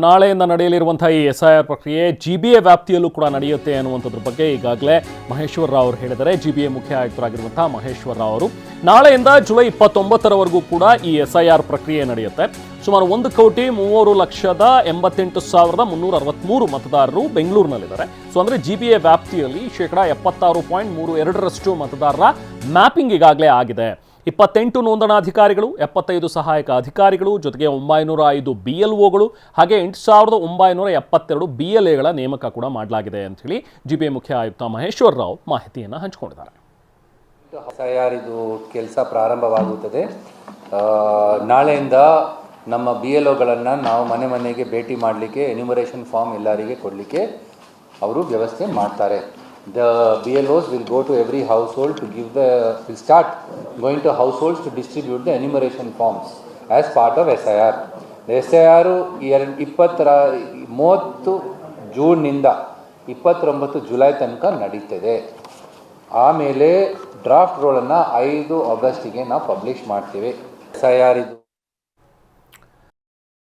ನಾಳೆಯಿಂದ ನಡೆಯಲಿರುವಂತಹ ಈ SIR ಪ್ರಕ್ರಿಯೆ GBA ವ್ಯಾಪ್ತಿಯಲ್ಲೂ ಕೂಡ ನಡೆಯುತ್ತೆ ಅನ್ನುವಂಥದ್ರ ಬಗ್ಗೆ ಈಗಾಗಲೇ ಮಹೇಶ್ವರ ರಾವ್ ಅವರು ಹೇಳಿದ್ದಾರೆ. GBA ಮುಖ್ಯ ಆಯುಕ್ತರಾಗಿರುವಂತಹ ಮಹೇಶ್ವರ ರಾವ್ ಅವರು ನಾಳೆಯಿಂದ ಜುಲೈ 29ರವರೆಗೂ ಕೂಡ ಈ SIR ಪ್ರಕ್ರಿಯೆ ನಡೆಯುತ್ತೆ. ಸುಮಾರು 1,38,88,363 ಮತದಾರರು ಬೆಂಗಳೂರಿನಲ್ಲಿದ್ದಾರೆ. ಸೊ ಅಂದರೆ GBA ವ್ಯಾಪ್ತಿಯಲ್ಲಿ 76.32% ಮತದಾರರ ಮ್ಯಾಪಿಂಗ್ ಈಗಾಗಲೇ ಆಗಿದೆ. 28 ನೋಂದಣಾಧಿಕಾರಿಗಳು, 75 ಸಹಾಯಕ ಅಧಿಕಾರಿಗಳು, ಜೊತೆಗೆ 905 BLOಗಳು, ಹಾಗೆ 8,972 BLAಗಳ ನೇಮಕ ಕೂಡ ಮಾಡಲಾಗಿದೆ ಅಂತ ಹೇಳಿ GBA ಮುಖ್ಯ ಆಯುಕ್ತ ಮಹೇಶ್ವರ ರಾವ್ ಮಾಹಿತಿಯನ್ನು ಹಂಚಿಕೊಂಡಿದ್ದಾರೆ. SIR ಇದು ಕೆಲಸ ಪ್ರಾರಂಭವಾಗುತ್ತದೆ. ನಾಳೆಯಿಂದ ನಮ್ಮ BLOಗಳನ್ನು ನಾವು ಮನೆ ಮನೆಗೆ ಭೇಟಿ ಮಾಡಲಿಕ್ಕೆ ಎನ್ಯುಮರೇಷನ್ ಫಾರ್ಮ್ ಎಲ್ಲರಿಗೆ ಕೊಡಲಿಕ್ಕೆ ಅವರು ವ್ಯವಸ್ಥೆ ಮಾಡ್ತಾರೆ. The BLOs will go to every household to will start going to households to distribute the enumeration forms as part of SIR. The SIR 30 ಜೂನ್ನಿಂದ 29 ಜುಲೈ ತನಕ ನಡೀತದೆ. ಆಮೇಲೆ ಡ್ರಾಫ್ಟ್ ರೋಲನ್ನು 5 ಆಗಸ್ಟಿಗೆ ನಾವು ಪಬ್ಲಿಷ್ ಮಾಡ್ತೀವಿ. SIR ಇದು